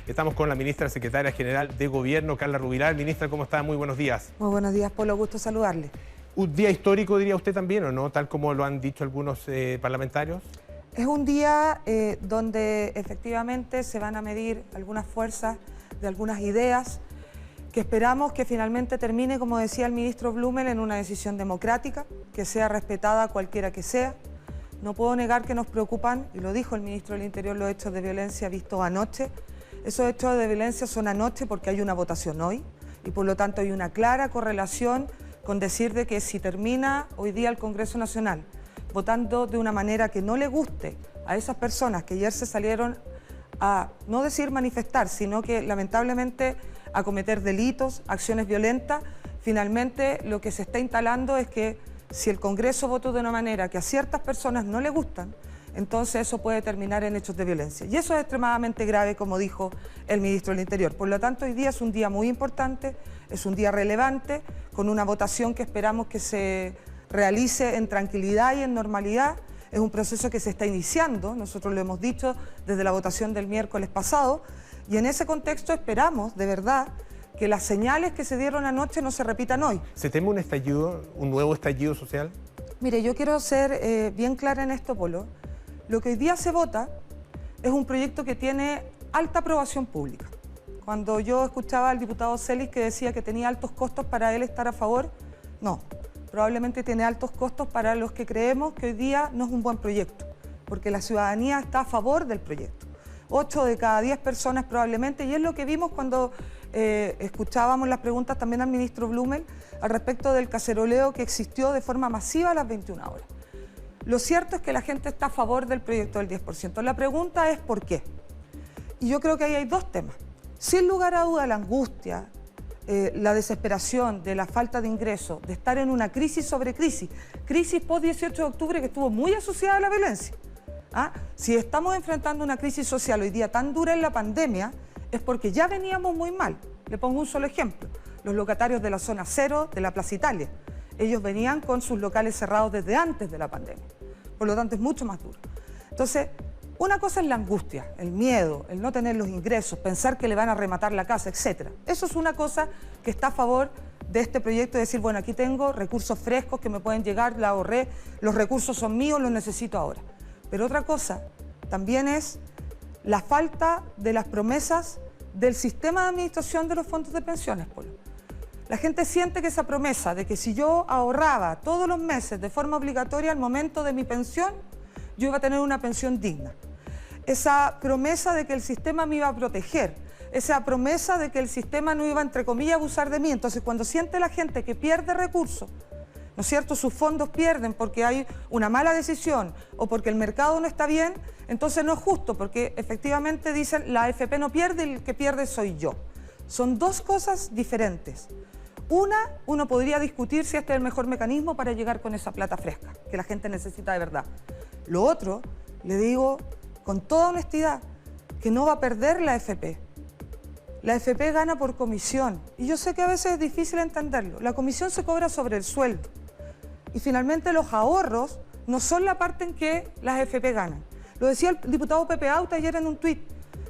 Estamos con la ministra secretaria general de Gobierno, Carla Rubilar. Ministra, ¿cómo está? Muy buenos días. Muy buenos días, Polo. Gusto saludarle. ¿Un día histórico, diría usted también, o no? Tal como lo han dicho algunos parlamentarios. Es un día donde efectivamente se van a medir algunas fuerzas de algunas ideas que esperamos que finalmente termine, como decía el ministro Blumel, en una decisión democrática, que sea respetada cualquiera que sea. No puedo negar que nos preocupan, y lo dijo el ministro del Interior, los hechos de violencia vistos anoche. Esos hechos de violencia son anoche porque hay una votación hoy y por lo tanto hay una clara correlación con decir de que si termina hoy día el Congreso Nacional votando de una manera que no le guste a esas personas que ayer se salieron a, no decir manifestar, sino que lamentablemente a cometer delitos, acciones violentas, finalmente lo que se está instalando es que si el Congreso votó de una manera que a ciertas personas no le gustan, entonces eso puede terminar en hechos de violencia. Y eso es extremadamente grave, como dijo el ministro del Interior. Por lo tanto, hoy día es un día muy importante, es un día relevante, con una votación que esperamos que se realice en tranquilidad y en normalidad. Es un proceso que se está iniciando, nosotros lo hemos dicho desde la votación del miércoles pasado, y en ese contexto esperamos, de verdad, que las señales que se dieron anoche no se repitan hoy. ¿Se teme un estallido, un nuevo estallido social? Mire, yo quiero ser bien clara en esto, Polo. Lo que hoy día se vota es un proyecto que tiene alta aprobación pública. Cuando yo escuchaba al diputado Celis que decía que tenía altos costos para él estar a favor, no. Probablemente tiene altos costos para los que creemos que hoy día no es un buen proyecto, porque la ciudadanía está a favor del proyecto. 8 de cada 10 personas probablemente, y es lo que vimos cuando escuchábamos las preguntas también al ministro Blumel al respecto del caceroleo que existió de forma masiva a las 21 horas. Lo cierto es que la gente está a favor del proyecto del 10%. La pregunta es ¿por qué? Y yo creo que ahí hay dos temas. Sin lugar a duda, la angustia, la desesperación de la falta de ingresos, de estar en una crisis sobre crisis post-18 de octubre que estuvo muy asociada a la violencia. Si estamos enfrentando una crisis social hoy día tan dura en la pandemia, es porque ya veníamos muy mal. Le pongo un solo ejemplo. Los locatarios de la zona cero de la Plaza Italia. Ellos venían con sus locales cerrados desde antes de la pandemia. Por lo tanto, es mucho más duro. Entonces, una cosa es la angustia, el miedo, el no tener los ingresos, pensar que le van a rematar la casa, etc. Eso es una cosa que está a favor de este proyecto, de decir, bueno, aquí tengo recursos frescos que me pueden llegar, la ahorré, los recursos son míos, los necesito ahora. Pero otra cosa también es la falta de las promesas del sistema de administración de los fondos de pensiones, Polo. La gente siente que esa promesa de que si yo ahorraba todos los meses de forma obligatoria al momento de mi pensión, yo iba a tener una pensión digna. Esa promesa de que el sistema me iba a proteger, esa promesa de que el sistema no iba, entre comillas, a abusar de mí. Entonces, cuando siente la gente que pierde recursos, ¿no es cierto?, sus fondos pierden porque hay una mala decisión o porque el mercado no está bien, entonces no es justo, porque efectivamente dicen la AFP no pierde y el que pierde soy yo. Son dos cosas diferentes. Uno podría discutir si este es el mejor mecanismo para llegar con esa plata fresca, que la gente necesita de verdad. Lo otro, le digo con toda honestidad, que no va a perder la AFP. La AFP gana por comisión, y yo sé que a veces es difícil entenderlo. La comisión se cobra sobre el sueldo, y finalmente los ahorros no son la parte en que las AFP ganan. Lo decía el diputado Pepe Auta ayer en un tuit.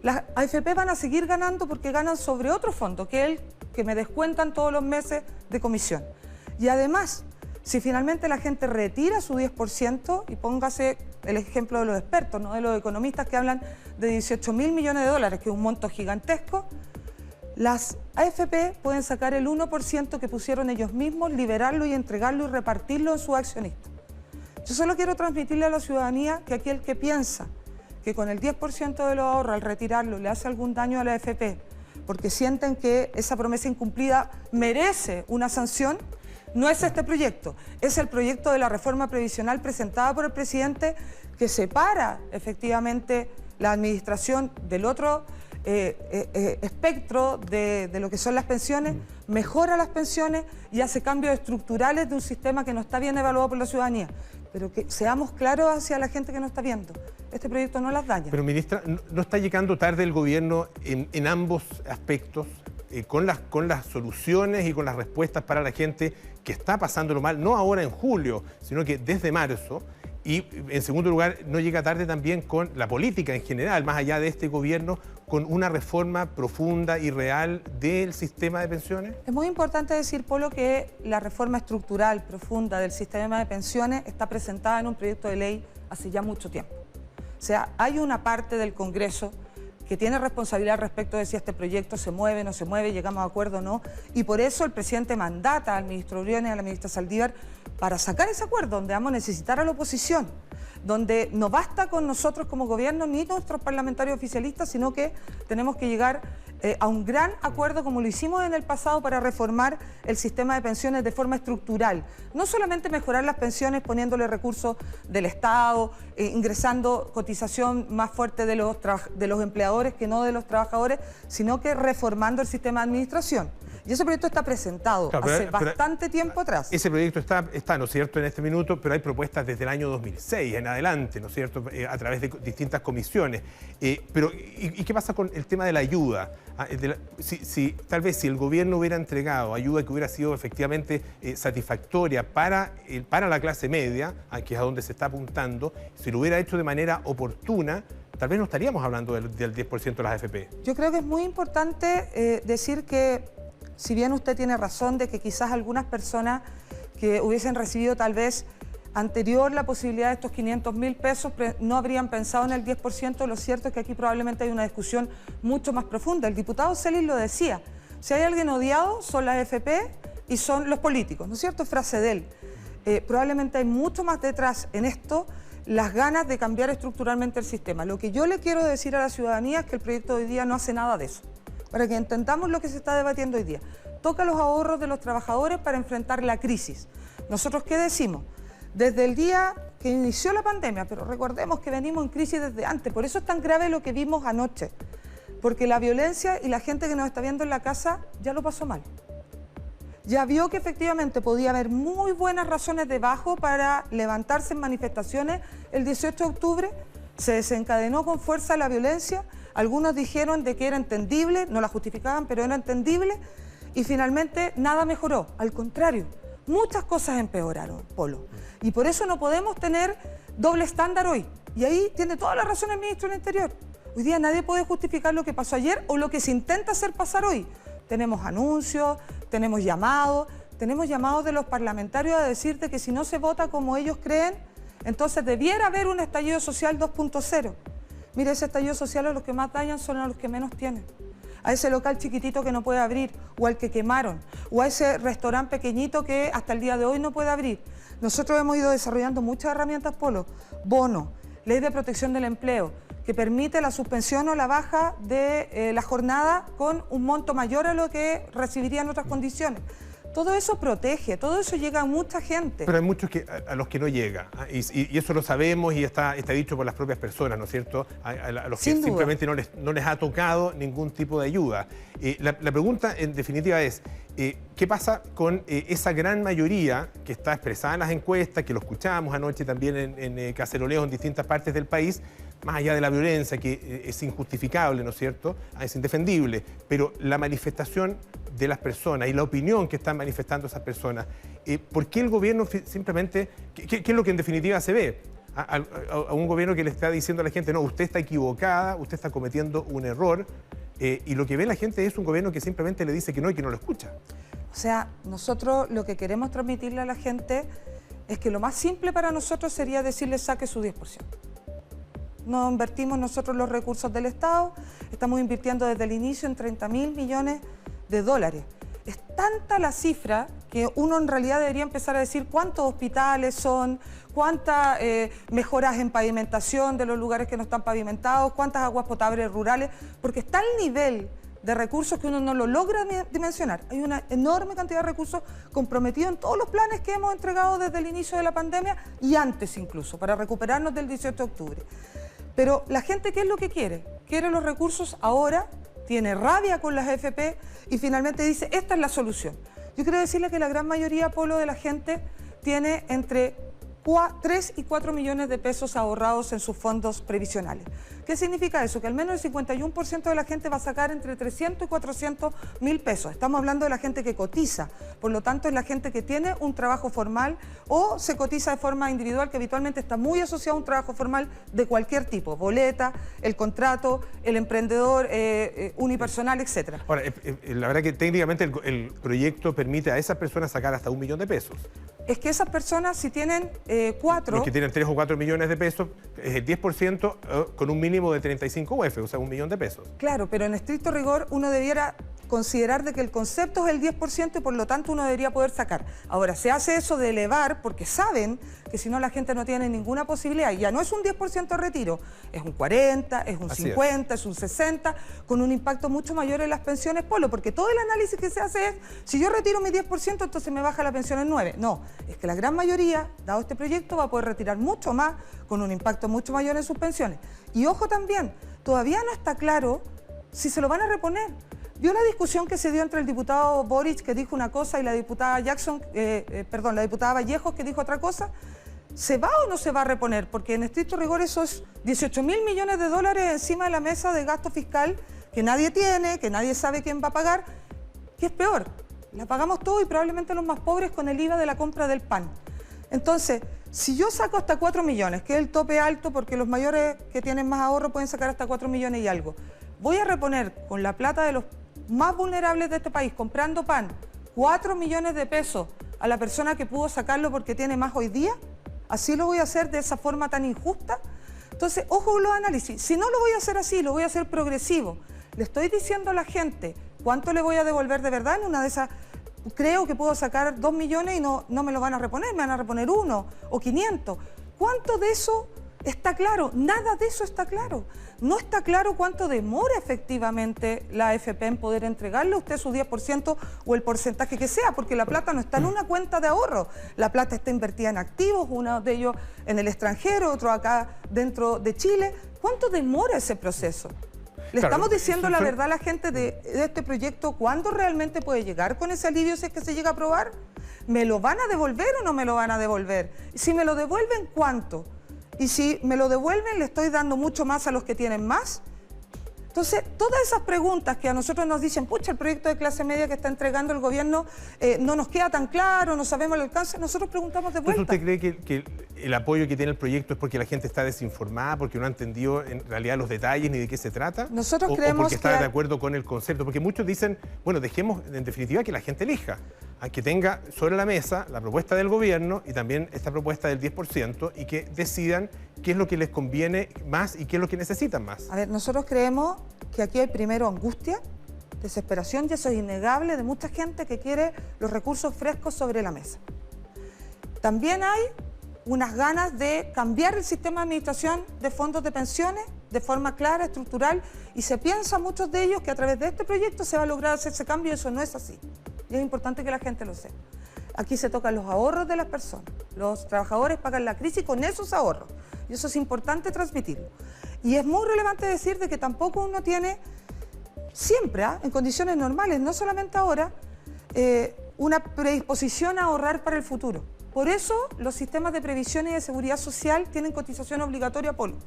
Las AFP van a seguir ganando porque ganan sobre otro fondo, que es el que me descuentan todos los meses de comisión. Y además, si finalmente la gente retira su 10%, y póngase el ejemplo de los expertos, no de los economistas que hablan de 18.000 millones de dólares, que es un monto gigantesco, las AFP pueden sacar el 1% que pusieron ellos mismos, liberarlo y entregarlo y repartirlo en sus accionistas. Yo solo quiero transmitirle a la ciudadanía que aquel que piensa que con el 10% de los ahorros al retirarlo le hace algún daño a la AFP, porque sienten que esa promesa incumplida merece una sanción, no es este proyecto, es el proyecto de la reforma previsional presentada por el presidente que separa efectivamente la administración del otro espectro de lo que son las pensiones, mejora las pensiones y hace cambios estructurales de un sistema que no está bien evaluado por la ciudadanía. Pero que seamos claros hacia la gente que nos está viendo. Este proyecto no las daña. Pero, ministra, ¿no está llegando tarde el gobierno en ambos aspectos, con las soluciones y con las respuestas para la gente que está pasándolo mal, no ahora en julio, sino que desde marzo? Y, en segundo lugar, no llega tarde también con la política en general, más allá de este gobierno, con una reforma profunda y real del sistema de pensiones? Es muy importante decir, Polo, que la reforma estructural profunda del sistema de pensiones está presentada en un proyecto de ley hace ya mucho tiempo. O sea, hay una parte del Congreso que tiene responsabilidad respecto de si este proyecto se mueve, no se mueve, llegamos a acuerdo o no, y por eso el presidente mandata al ministro Briones y a la ministra Saldívar para sacar ese acuerdo, donde vamos a necesitar a la oposición, donde no basta con nosotros como gobierno ni nuestros parlamentarios oficialistas, sino que tenemos que llegar a un gran acuerdo como lo hicimos en el pasado para reformar el sistema de pensiones de forma estructural. No solamente mejorar las pensiones poniéndole recursos del Estado, ingresando cotización más fuerte de los empleadores que no de los trabajadores, sino que reformando el sistema de administración. Y ese proyecto está presentado hace bastante tiempo atrás. Ese proyecto está, ¿no es cierto?, en este minuto, pero hay propuestas desde el año 2006 en adelante, ¿no es cierto?, a través de distintas comisiones. ¿Y qué pasa con el tema de la ayuda? Tal vez si el gobierno hubiera entregado ayuda que hubiera sido efectivamente satisfactoria para la clase media, que es a donde se está apuntando, si lo hubiera hecho de manera oportuna, tal vez no estaríamos hablando del 10% de las AFP. Yo creo que es muy importante decir que, si bien usted tiene razón de que quizás algunas personas que hubiesen recibido tal vez anterior la posibilidad de estos 500.000 pesos no habrían pensado en el 10%, lo cierto es que aquí probablemente hay una discusión mucho más profunda. El diputado Celis lo decía, si hay alguien odiado son las AFP y son los políticos, ¿no es cierto? Es frase de él. Probablemente hay mucho más detrás en esto, las ganas de cambiar estructuralmente el sistema. Lo que yo le quiero decir a la ciudadanía es que el proyecto de hoy día no hace nada de eso. Para que entendamos lo que se está debatiendo hoy día. Toca los ahorros de los trabajadores para enfrentar la crisis. ¿Nosotros qué decimos? Desde el día que inició la pandemia, pero recordemos que venimos en crisis desde antes, por eso es tan grave lo que vimos anoche, porque la violencia y la gente que nos está viendo en la casa ya lo pasó mal. Ya vio que efectivamente podía haber muy buenas razones debajo para levantarse en manifestaciones el 18 de octubre, se desencadenó con fuerza la violencia. Algunos dijeron de que era entendible, no la justificaban, pero era entendible, y finalmente nada mejoró. Al contrario, muchas cosas empeoraron, Polo. Y por eso no podemos tener doble estándar hoy. Y ahí tiene toda la razón el ministro del Interior. Hoy día nadie puede justificar lo que pasó ayer o lo que se intenta hacer pasar hoy. Tenemos anuncios, tenemos llamados de los parlamentarios a decirte que si no se vota como ellos creen, entonces debiera haber un estallido social 2.0. Mire, ese estallido social a los que más dañan son a los que menos tienen. A ese local chiquitito que no puede abrir, o al que quemaron, o a ese restaurante pequeñito que hasta el día de hoy no puede abrir. Nosotros hemos ido desarrollando muchas herramientas, Polo, bono, ley de protección del empleo, que permite la suspensión o la baja de la jornada con un monto mayor a lo que recibirían en otras condiciones. Todo eso protege, todo eso llega a mucha gente. Pero hay muchos a los que no llega, y eso lo sabemos y está dicho por las propias personas, ¿no es cierto? A los que simplemente no les ha tocado ningún tipo de ayuda. La pregunta en definitiva es, ¿qué pasa con esa gran mayoría que está expresada en las encuestas, que lo escuchábamos anoche también en caceroleos en distintas partes del país, más allá de la violencia, que es injustificable, ¿no es cierto? Es indefendible, pero la manifestación de las personas y la opinión que están manifestando esas personas, ¿por qué el gobierno simplemente, qué es lo que en definitiva se ve? A un gobierno que le está diciendo a la gente, no, usted está equivocada, usted está cometiendo un error, y lo que ve la gente es un gobierno que simplemente le dice que no y que no lo escucha. O sea, nosotros lo que queremos transmitirle a la gente es que lo más simple para nosotros sería decirle saque su 10%. No invertimos nosotros los recursos del Estado, estamos invirtiendo desde el inicio en 30.000 millones de dólares. Es tanta la cifra que uno en realidad debería empezar a decir cuántos hospitales son, cuántas mejoras en pavimentación de los lugares que no están pavimentados, cuántas aguas potables rurales, porque está el nivel de recursos que uno no lo logra dimensionar. Hay una enorme cantidad de recursos comprometidos en todos los planes que hemos entregado desde el inicio de la pandemia y antes incluso, para recuperarnos del 18 de octubre. Pero la gente, ¿qué es lo que quiere? Quiere los recursos ahora, tiene rabia con las AFP y finalmente dice, esta es la solución. Yo quiero decirle que la gran mayoría, Polo, de la gente tiene entre 3 y 4 millones de pesos ahorrados en sus fondos previsionales. ¿Qué significa eso? Que al menos el 51% de la gente va a sacar entre 300 y 400 mil pesos. Estamos hablando de la gente que cotiza, por lo tanto es la gente que tiene un trabajo formal o se cotiza de forma individual, que habitualmente está muy asociado a un trabajo formal de cualquier tipo, boleta, el contrato, el emprendedor unipersonal, etc. Ahora, la verdad que técnicamente el proyecto permite a esas personas sacar hasta 1 millón de pesos. Es que esas personas, si tienen 4... Los que tienen 3 o 4 millones de pesos, es el 10% con un mínimo de 35 UF, o sea, 1 millón de pesos. Claro, pero en estricto rigor uno debiera considerar de que el concepto es el 10% y por lo tanto uno debería poder sacar. Ahora, se hace eso de elevar porque saben que si no la gente no tiene ninguna posibilidad. Ya no es un 10% de retiro, es un 40, es un 50, es un 60, con un impacto mucho mayor en las pensiones, Polo, porque todo el análisis que se hace es, si yo retiro mi 10%, entonces me baja la pensión en 9. No, es que la gran mayoría, dado este proyecto, va a poder retirar mucho más, con un impacto mucho mayor en sus pensiones. Y ojo también, todavía no está claro si se lo van a reponer. ¿Vio la discusión que se dio entre el diputado Boric, que dijo una cosa, y la diputada la diputada Vallejos, que dijo otra cosa? ¿Se va o no se va a reponer? Porque en estricto rigor eso es 18.000 millones de dólares encima de la mesa de gasto fiscal que nadie tiene, que nadie sabe quién va a pagar. ¿Qué es peor? La pagamos todo y probablemente los más pobres con el IVA de la compra del pan. Entonces, si yo saco hasta 4 millones, que es el tope alto, porque los mayores que tienen más ahorro pueden sacar hasta 4 millones y algo, voy a reponer con la plata de los más vulnerables de este país, comprando pan, 4 millones de pesos a la persona que pudo sacarlo porque tiene más hoy día. ¿Así lo voy a hacer de esa forma tan injusta? Entonces, ojo con los análisis. Si no lo voy a hacer así, lo voy a hacer progresivo. Le estoy diciendo a la gente cuánto le voy a devolver de verdad. En una de esas, creo que puedo sacar 2 millones y no me lo van a reponer, me van a reponer 1 o 500. ¿Cuánto de eso está claro? Nada de eso está claro. No está claro cuánto demora efectivamente la AFP en poder entregarle a usted su 10% o el porcentaje que sea, porque la plata no está en una cuenta de ahorro. La plata está invertida en activos, uno de ellos en el extranjero, otro acá dentro de Chile. ¿Cuánto demora ese proceso? ¿Le estamos diciendo la verdad a la gente de este proyecto cuándo realmente puede llegar con ese alivio si es que se llega a aprobar? ¿Me lo van a devolver o no me lo van a devolver? Y si me lo devuelven, ¿cuánto? Y si me lo devuelven, le estoy dando mucho más a los que tienen más. Entonces, todas esas preguntas que a nosotros nos dicen, pucha, el proyecto de clase media que está entregando el gobierno no nos queda tan claro, no sabemos el alcance, nosotros preguntamos de vuelta. ¿Usted cree que el apoyo que tiene el proyecto es porque la gente está desinformada, porque no ha entendido en realidad los detalles ni de qué se trata? Nosotros o creemos porque está de acuerdo con el concepto, porque muchos dicen, bueno, dejemos en definitiva que la gente elija, a que tenga sobre la mesa la propuesta del gobierno y también esta propuesta del 10% y que decidan qué es lo que les conviene más y qué es lo que necesitan más. A ver, nosotros creemos que aquí hay primero angustia, desesperación, y eso es innegable, de mucha gente que quiere los recursos frescos sobre la mesa. También hay unas ganas de cambiar el sistema de administración de fondos de pensiones de forma clara, estructural, y se piensa, muchos de ellos, que a través de este proyecto se va a lograr hacer ese cambio, y eso no es así. Y es importante que la gente lo sepa. Aquí se tocan los ahorros de las personas. Los trabajadores pagan la crisis con esos ahorros. Y eso es importante transmitirlo. Y es muy relevante decir de que tampoco uno tiene siempre, en condiciones normales, no solamente ahora, una predisposición a ahorrar para el futuro. Por eso los sistemas de previsión y de seguridad social tienen cotización obligatoria, Polo.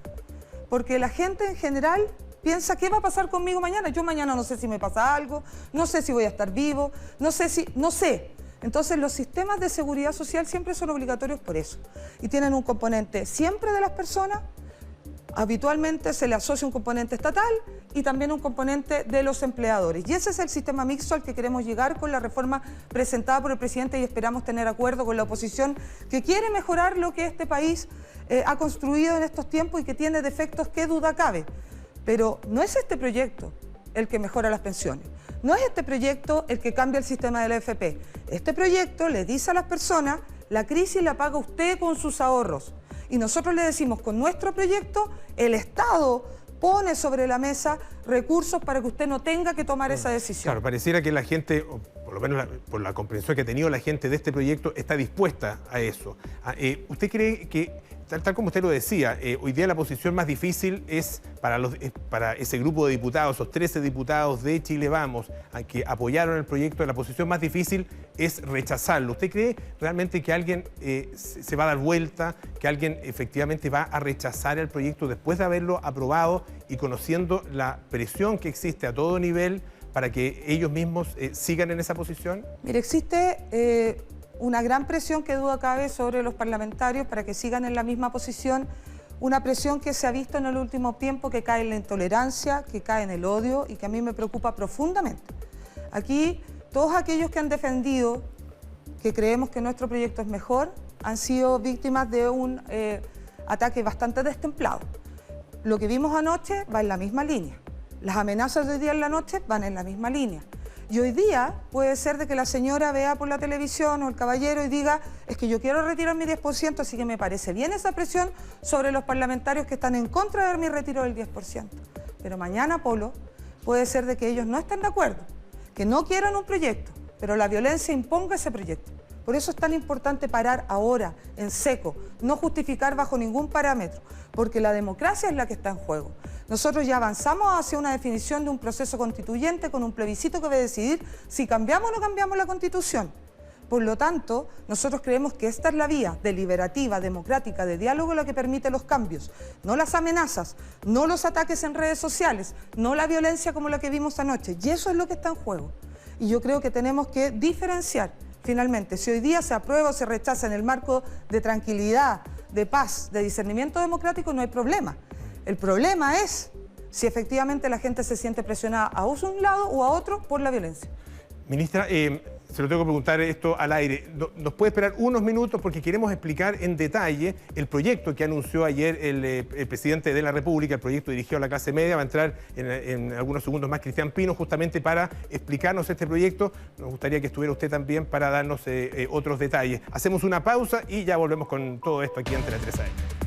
Porque la gente en general piensa, ¿qué va a pasar conmigo mañana? Yo mañana no sé si me pasa algo, no sé si voy a estar vivo, no sé. Entonces los sistemas de seguridad social siempre son obligatorios por eso. Y tienen un componente siempre de las personas, habitualmente se le asocia un componente estatal y también un componente de los empleadores. Y ese es el sistema mixto al que queremos llegar con la reforma presentada por el presidente, y esperamos tener acuerdo con la oposición que quiere mejorar lo que este país ha construido en estos tiempos y que tiene defectos, qué duda cabe. Pero no es este proyecto el que mejora las pensiones. No es este proyecto el que cambia el sistema de la AFP. Este proyecto le dice a las personas, la crisis la paga usted con sus ahorros. Y nosotros le decimos, con nuestro proyecto, el Estado pone sobre la mesa recursos para que usted no tenga que tomar esa decisión. Claro, pareciera que la gente, por lo menos por la comprensión que ha tenido la gente de este proyecto, está dispuesta a eso. ¿Usted cree que, tal como usted lo decía, hoy día la posición más difícil es para ese grupo de diputados, esos 13 diputados de Chile Vamos, que apoyaron el proyecto, la posición más difícil es rechazarlo? ¿Usted cree realmente que alguien se va a dar vuelta, que alguien efectivamente va a rechazar el proyecto después de haberlo aprobado y conociendo la presión que existe a todo nivel para que ellos mismos sigan en esa posición? Mire, existe una gran presión, que duda cabe, sobre los parlamentarios para que sigan en la misma posición, una presión que se ha visto en el último tiempo, que cae en la intolerancia, que cae en el odio y que a mí me preocupa profundamente. Aquí, todos aquellos que han defendido que creemos que nuestro proyecto es mejor, han sido víctimas de un ataque bastante destemplado. Lo que vimos anoche va en la misma línea. Las amenazas de hoy día en la noche van en la misma línea. Y hoy día puede ser de que la señora vea por la televisión o el caballero y diga, es que yo quiero retirar mi 10%, así que me parece bien esa presión sobre los parlamentarios que están en contra de mi retiro del 10%. Pero mañana, Polo, puede ser de que ellos no estén de acuerdo, que no quieran un proyecto, pero la violencia imponga ese proyecto. Por eso es tan importante parar ahora, en seco, no justificar bajo ningún parámetro, porque la democracia es la que está en juego. Nosotros ya avanzamos hacia una definición de un proceso constituyente con un plebiscito que va a decidir si cambiamos o no cambiamos la Constitución. Por lo tanto, nosotros creemos que esta es la vía deliberativa, democrática, de diálogo la que permite los cambios, no las amenazas, no los ataques en redes sociales, no la violencia como la que vimos anoche. Y eso es lo que está en juego. Y yo creo que tenemos que diferenciar. Finalmente, si hoy día se aprueba o se rechaza en el marco de tranquilidad, de paz, de discernimiento democrático, no hay problema. El problema es si efectivamente la gente se siente presionada a un lado o a otro por la violencia. Ministra, se lo tengo que preguntar esto al aire. ¿Nos puede esperar unos minutos? Porque queremos explicar en detalle el proyecto que anunció ayer el presidente de la República, el proyecto dirigido a la clase media. Va a entrar en algunos segundos más Cristian Pino, justamente para explicarnos este proyecto. Nos gustaría que estuviera usted también para darnos otros detalles. Hacemos una pausa y ya volvemos con todo esto aquí en Tele 13 AM.